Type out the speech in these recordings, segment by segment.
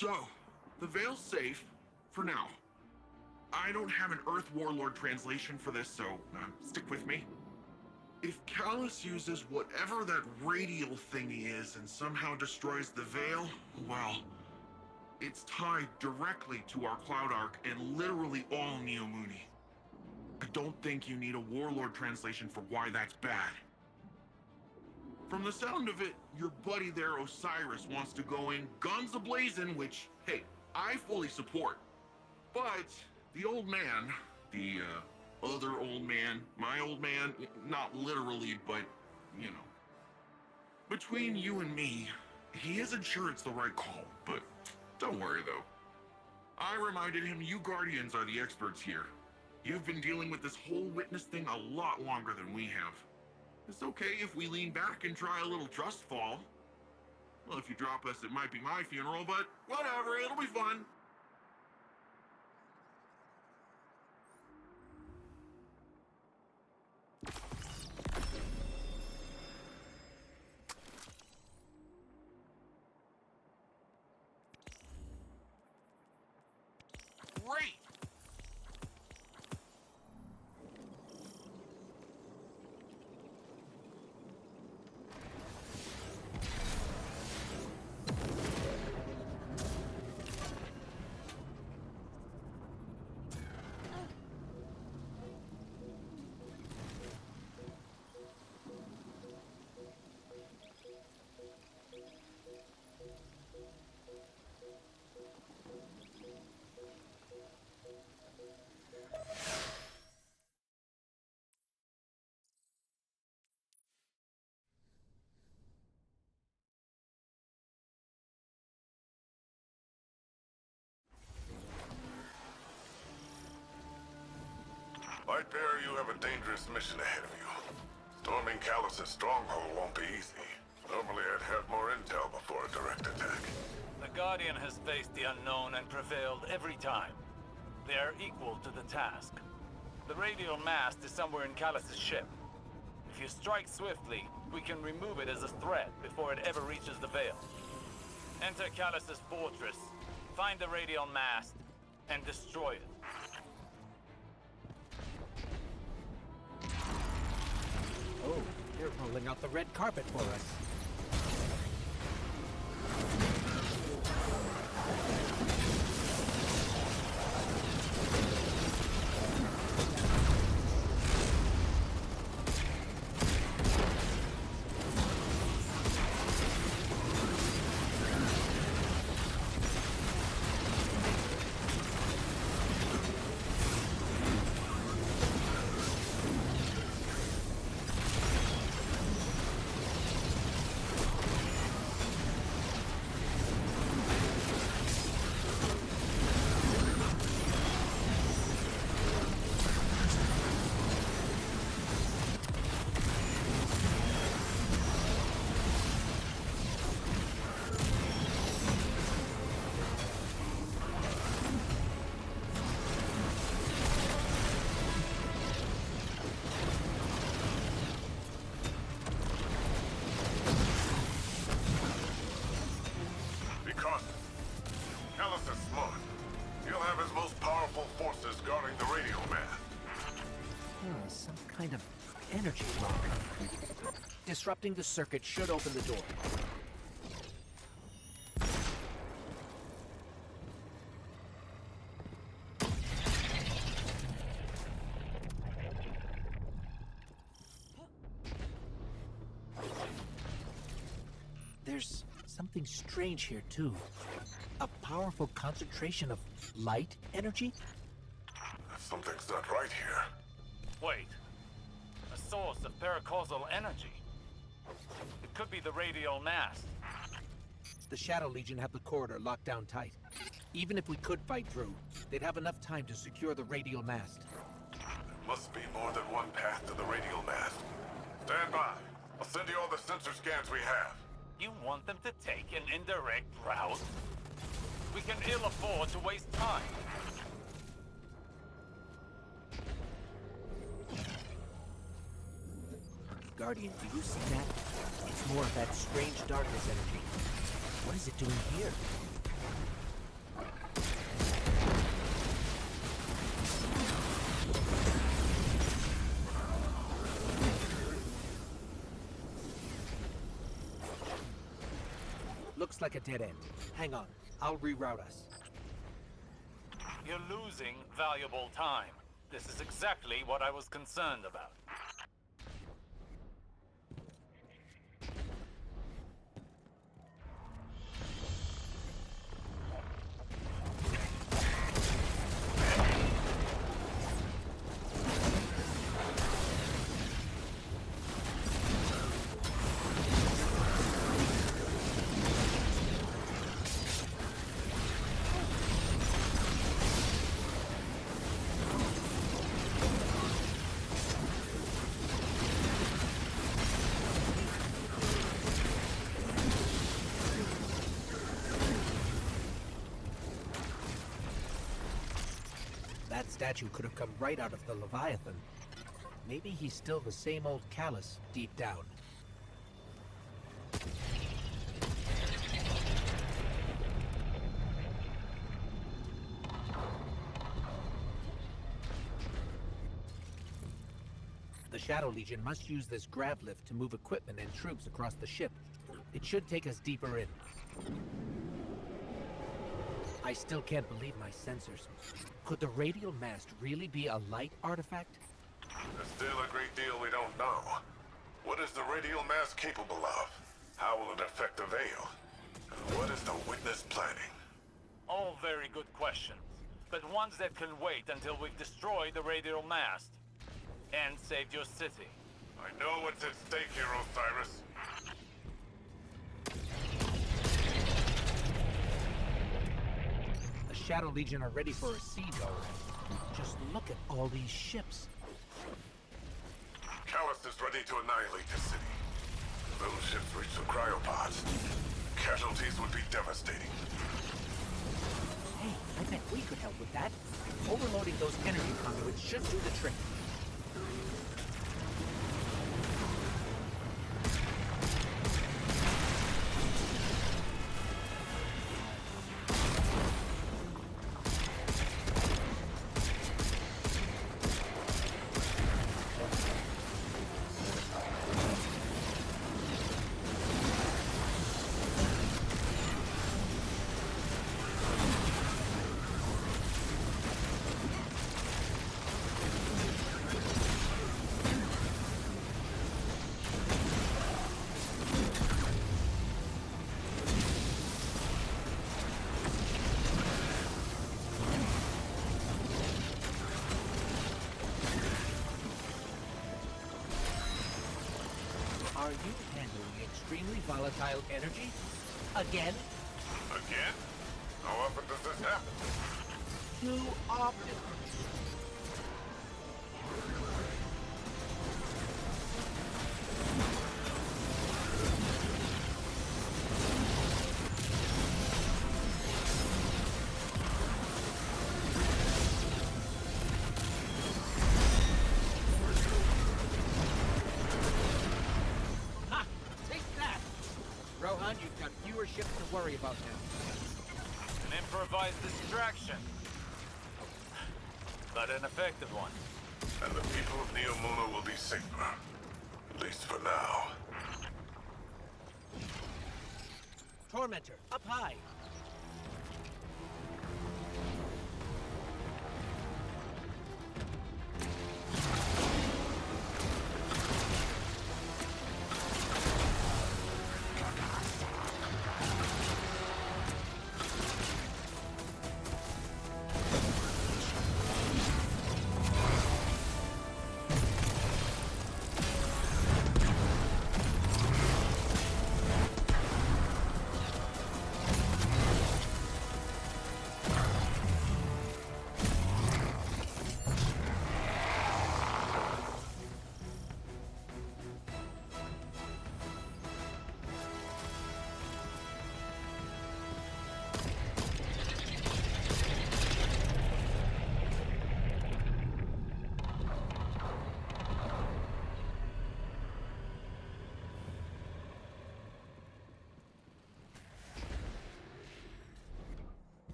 So, the Veil's safe for now. I don't have an Earth Warlord translation for this, so stick with me. If Callus uses whatever that radial thingy is and somehow destroys the Veil, well, it's tied directly to our Cloud Arc and literally all Neomuni. I don't think you need a Warlord translation for why that's bad. From the sound of it, your buddy there, Osiris, wants to go in guns a-blazing, which, hey, I fully support. But the old man, the other old man, my old man, not literally, but, you know. Between you and me, he isn't sure it's the right call, but don't worry though. I reminded him you Guardians are the experts here. You've been dealing with this whole witness thing a lot longer than we have. It's okay if we lean back and try a little trust fall. Well, if you drop us, it might be my funeral, but whatever, it'll be fun. Great! LIGHTFALL, you have a dangerous mission ahead of you. Storming Callus's stronghold won't be easy. Normally I'd have more intel before a direct attack. The Guardian has faced the unknown and prevailed every time. They are equal to the task. The radial mast is somewhere in Callus's ship. If you strike swiftly, we can remove it as a threat before it ever reaches the Veil. Enter Callus's fortress, find the radial mast, and destroy it. Oh, they're rolling out the red carpet for us. Some kind of energy block. Disrupting the circuit should open the door. There's something strange here, too. A powerful concentration of light energy? Something's not right here. Wait. A source of paracausal energy. It could be the radial mast. The Shadow Legion have the corridor locked down tight. Even if we could fight through, they'd have enough time to secure the radial mast. There must be more than one path to the radial mast. Stand by. I'll send you all the sensor scans we have. You want them to take an indirect route? We can ill afford to waste time. Guardian, do you see that? It's more of that strange darkness energy. What is it doing here? Looks like a dead end. Hang on, I'll reroute us. You're losing valuable time. This is exactly what I was concerned about. That statue could have come right out of the Leviathan. Maybe he's still the same old Callus deep down. The Shadow Legion must use this grav lift to move equipment and troops across the ship. It should take us deeper in. I still can't believe my sensors. Could the radial mast really be a light artifact? There's still a great deal we don't know. What is the radial mass capable of? How will it affect the Veil? And what is the Witness planning? All very good questions, but ones that can wait until we've destroyed the radial mast and saved your city. I know what's at stake here, Osiris. The Shadow Legion are ready for a siege already. Just look at all these ships. Callus is ready to annihilate the city. If those ships reach the cryopods, casualties would be devastating. Hey, I bet we could help with that. Overloading those energy conduits should do the trick. Are you handling extremely volatile energy? Again? Again? How often does this happen? Too often. Ha! Take that! Rohan, you've got fewer ships to worry about now. An improvised distraction, but an effective one. And the people of Neomuna will be safer. At least for now. Tormentor, up high!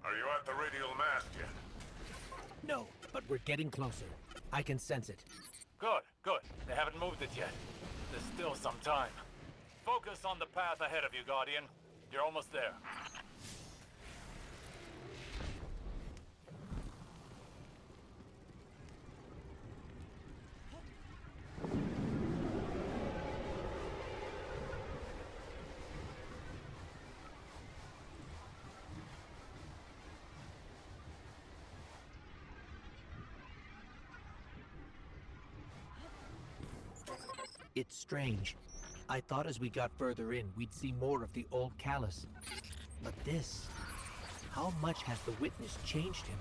Are you at the radial mast yet? No, but we're getting closer. I can sense it. Good, good. They haven't moved it yet. There's still some time. Focus on the path ahead of you, Guardian. You're almost there. It's strange. I thought as we got further in, we'd see more of the old Callus. But this... How much has the witness changed him?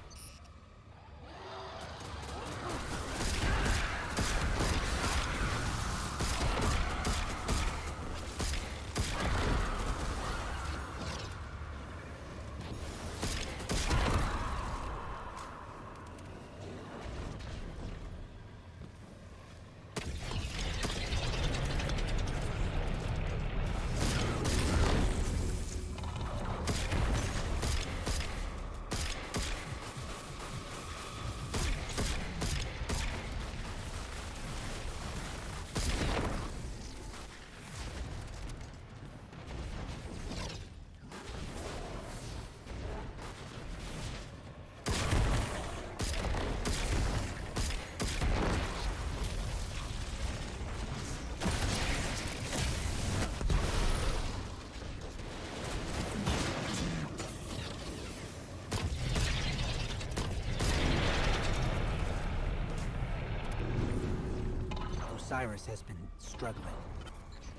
Cyrus has been struggling,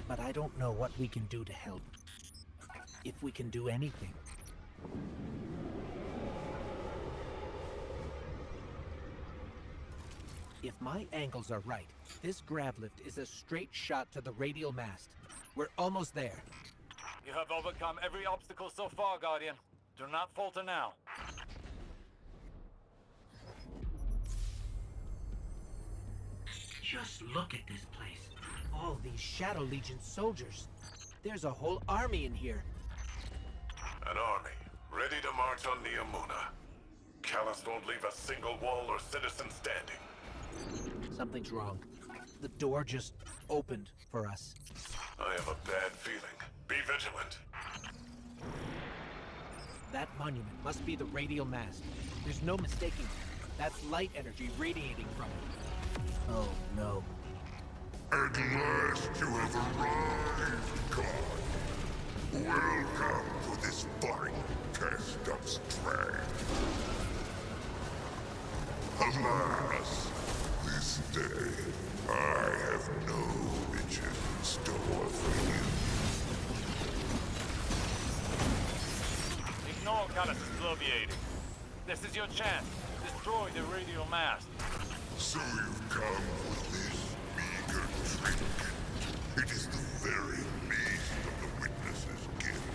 but I don't know what we can do to help. If we can do anything. If my angles are right, this grav lift is a straight shot to the radial mast. We're almost there. You have overcome every obstacle so far, Guardian. Do not falter now. Just look at this place. All these Shadow Legion soldiers. There's a whole army in here. An army, ready to march on Neomuna. Callus won't leave a single wall or citizen standing. Something's wrong. The door just opened for us. I have a bad feeling. Be vigilant. That monument must be the radial mast. There's no mistaking it. That's light energy radiating from it. Oh, no. At last you have arrived, God. Welcome to this fine test of strength. Alas, this day I have no riches in store for you. Ignore Callus' bloviating. This is your chance. Destroy the radial mast. So you've come for this meager trinket. It is the very least of the witness's gift.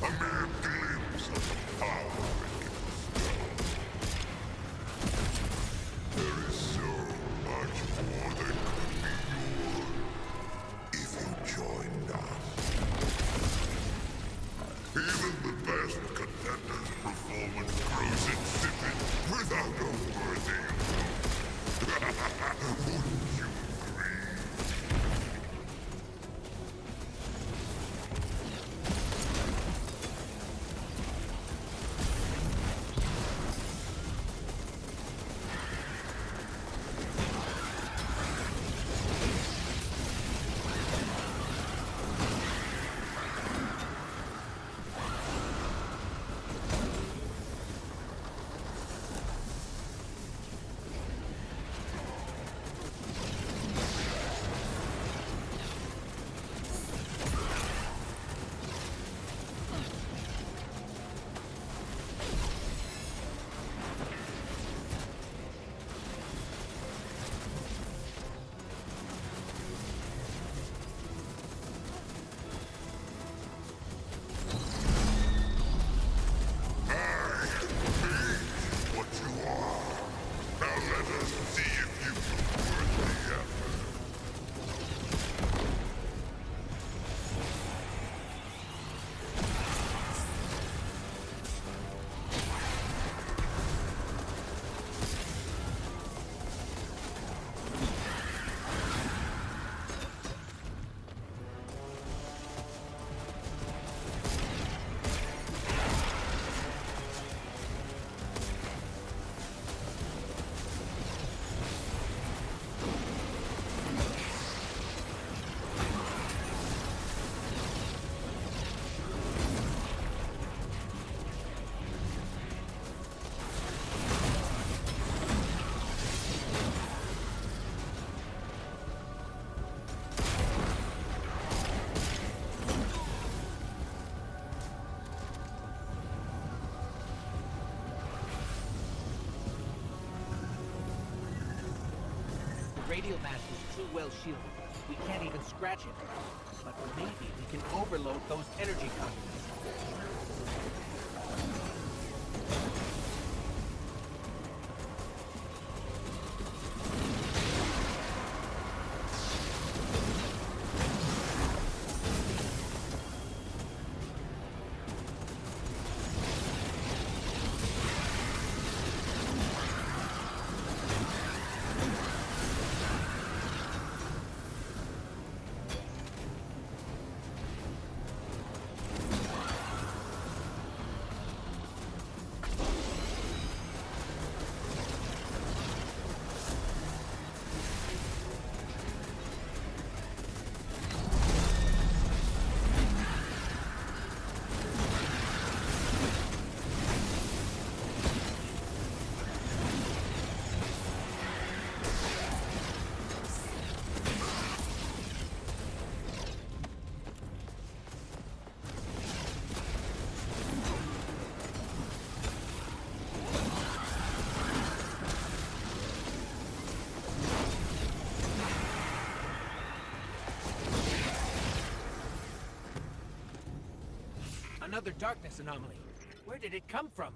A mere glimpse of the power it can bestow. There is so much more that could be yours if you joined us. Even the best contender's performance grows insipid without a worthy opponent. radial mast is too well shielded. We can't even scratch it. But maybe we can overload those energy conduits. Another darkness anomaly. Where did it come from?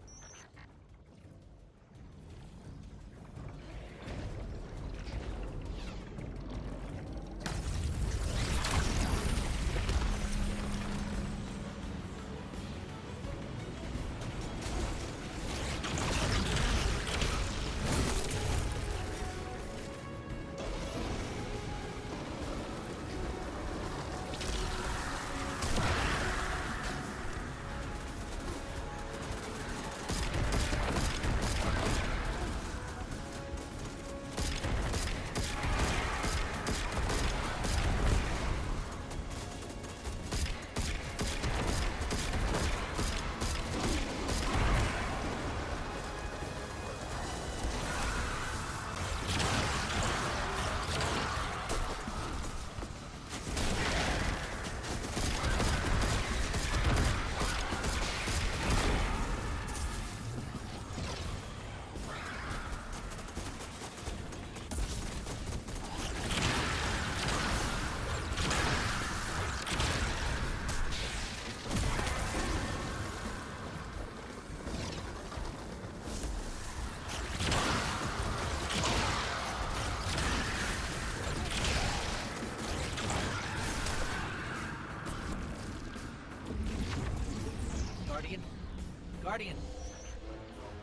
Guardian!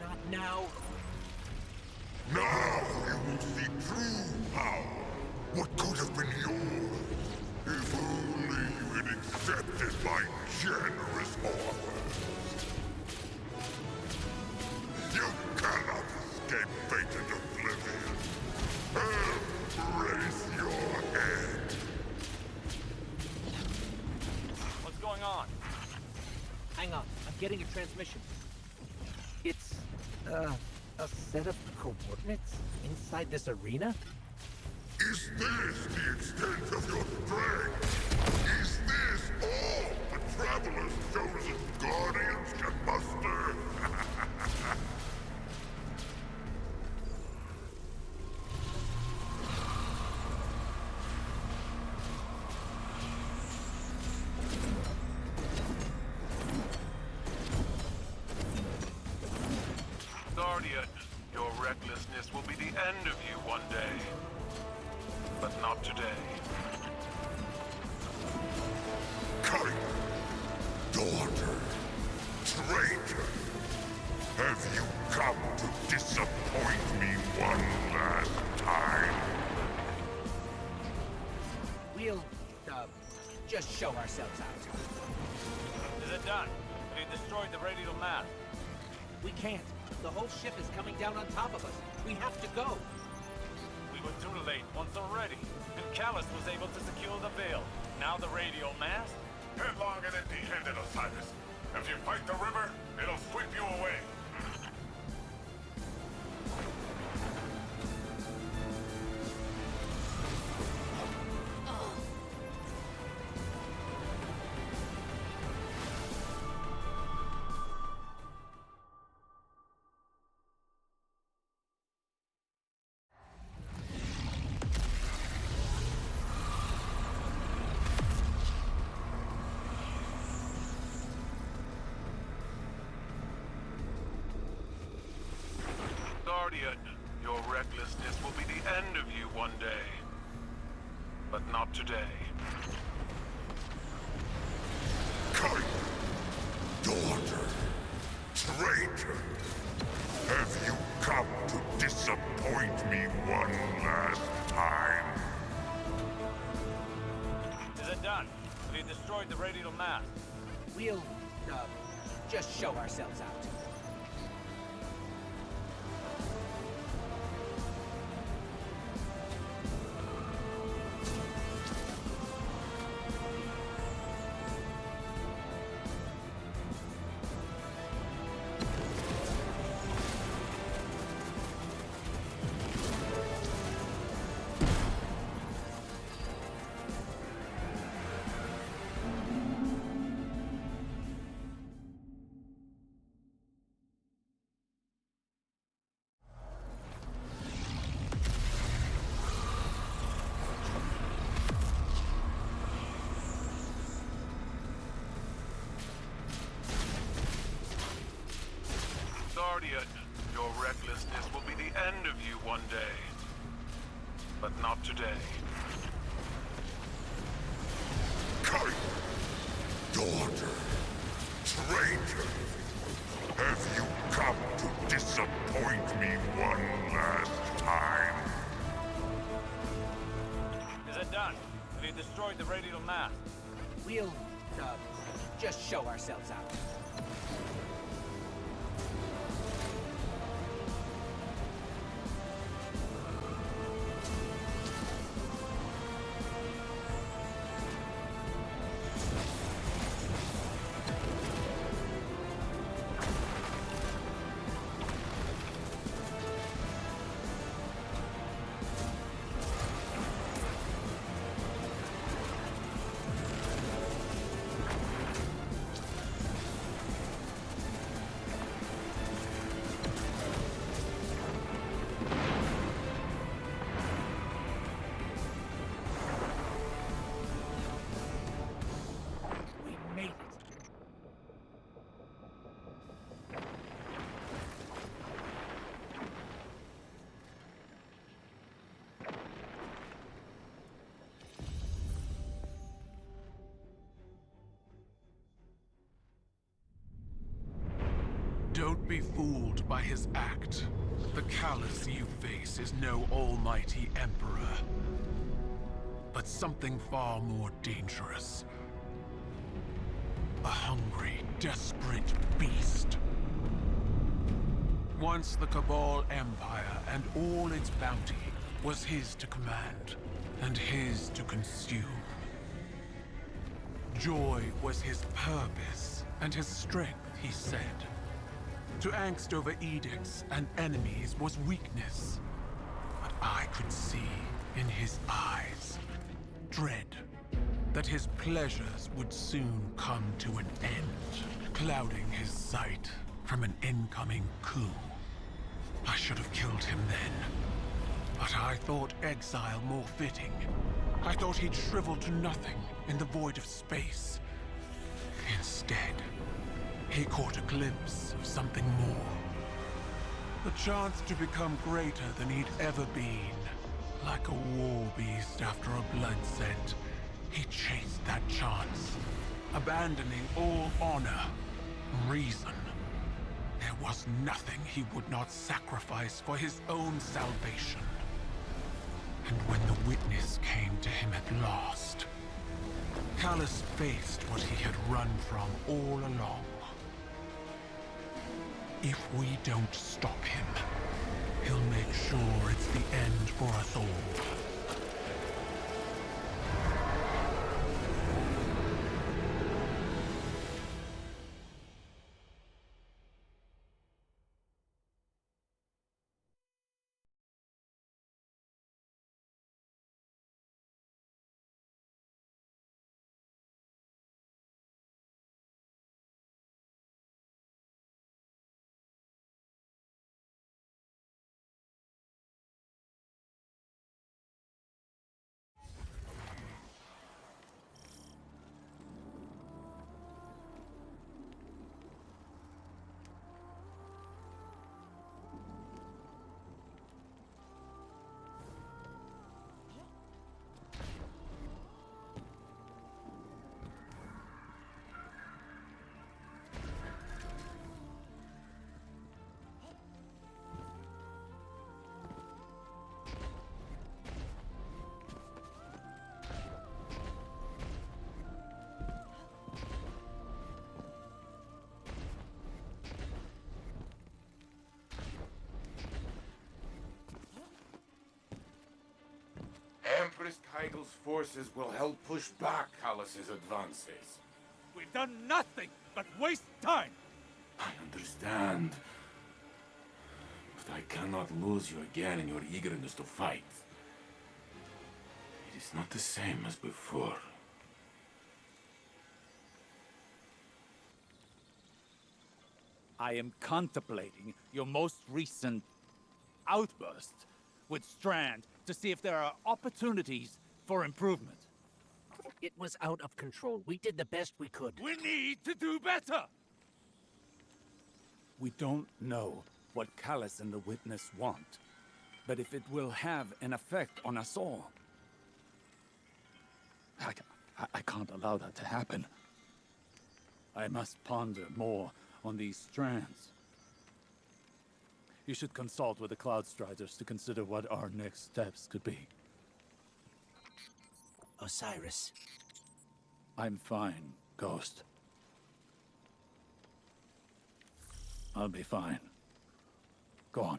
Not now! Now you will see true power. What could have been yours? If only you had accepted my generous offers. You cannot escape fate and oblivion. Embrace your head. What's going on? Hang on, I'm getting a transmission. It's, a set of coordinates inside this arena? Is this the extent of your strength? Is this all the Traveler's chosen guardians can muster? Guardian, your recklessness will be the end of you one day. But not today. Kite, daughter, traitor, have you come to disappoint me one last time? We'll, just show ourselves out. Is it done? Have you destroyed the radial mast? We can't. The whole ship is coming down on top of us. We have to go. We were too late once already. And Callus was able to secure the veil. Now the radial mast? Headlong and empty-handed, Osiris. If you fight the river, it'll sweep you away. Guardian, your recklessness will be the end of you one day. But not today. Kite! Daughter! Traitor! Have you come to disappoint me one last time? Is it done? Have you destroyed the radial mast? We'll, just show ourselves out. Guardian, your recklessness will be the end of you one day. But not today. Kite! Daughter! Traitor! Have you come to disappoint me one last time? Is it done? Have you destroyed the radial mast? We'll, just show ourselves out. Don't be fooled by his act. The callous you face is no almighty emperor, but something far more dangerous. A hungry, desperate beast. Once the Cabal Empire and all its bounty was his to command, and his to consume. Joy was his purpose, and his strength, he said. To angst over edicts and enemies was weakness. But I could see in his eyes dread that his pleasures would soon come to an end, clouding his sight from an incoming coup. I should have killed him then, but I thought exile more fitting. I thought he'd shrivel to nothing in the void of space. Instead, he caught a glimpse of something more. The chance to become greater than he'd ever been. Like a war beast after a blood scent, he chased that chance, abandoning all honor, reason. There was nothing he would not sacrifice for his own salvation. And when the witness came to him at last, Callus faced what he had run from all along. If we don't stop him, he'll make sure it's the end for us all. Empress Kaigel's forces will help push back Callus's advances. We've done nothing but waste time! I understand. But I cannot lose you again in your eagerness to fight. It is not the same as before. I am contemplating your most recent outburst with Strand to see if there are opportunities for improvement. It was out of control. We did the best we could. We need to do better! We don't know what Callus and the Witness want, but if it will have an effect on us all, I can't allow that to happen. I must ponder more on these strands. You should consult with the Cloud Striders to consider what our next steps could be. Osiris. I'm fine, Ghost. I'll be fine. Go on.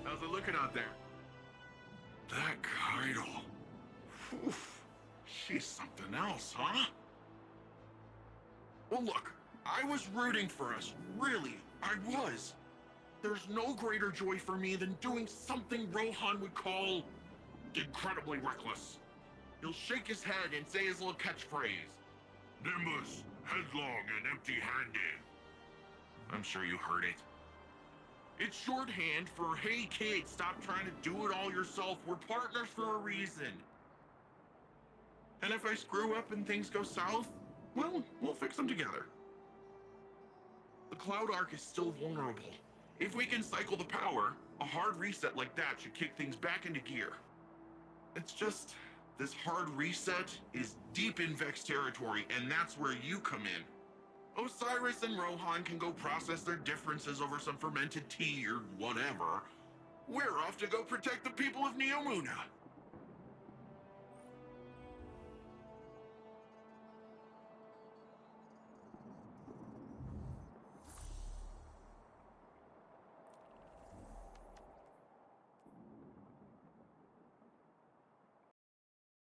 How's it looking out there? That Kaido. Oof. She's something else, huh? Well, look, I was rooting for us. Really, I was. There's no greater joy for me than doing something Rohan would call incredibly reckless. He'll shake his head and say his little catchphrase. Nimbus, headlong and empty-handed. I'm sure you heard it. It's shorthand for, hey kid, stop trying to do it all yourself. We're partners for a reason. And if I screw up and things go south, well, we'll fix them together. The Cloud Arc is still vulnerable. If we can cycle the power, a hard reset like that should kick things back into gear. It's just, this hard reset is deep in Vex territory, and that's where you come in. Osiris and Rohan can go process their differences over some fermented tea or whatever. We're off to go protect the people of Neomuna.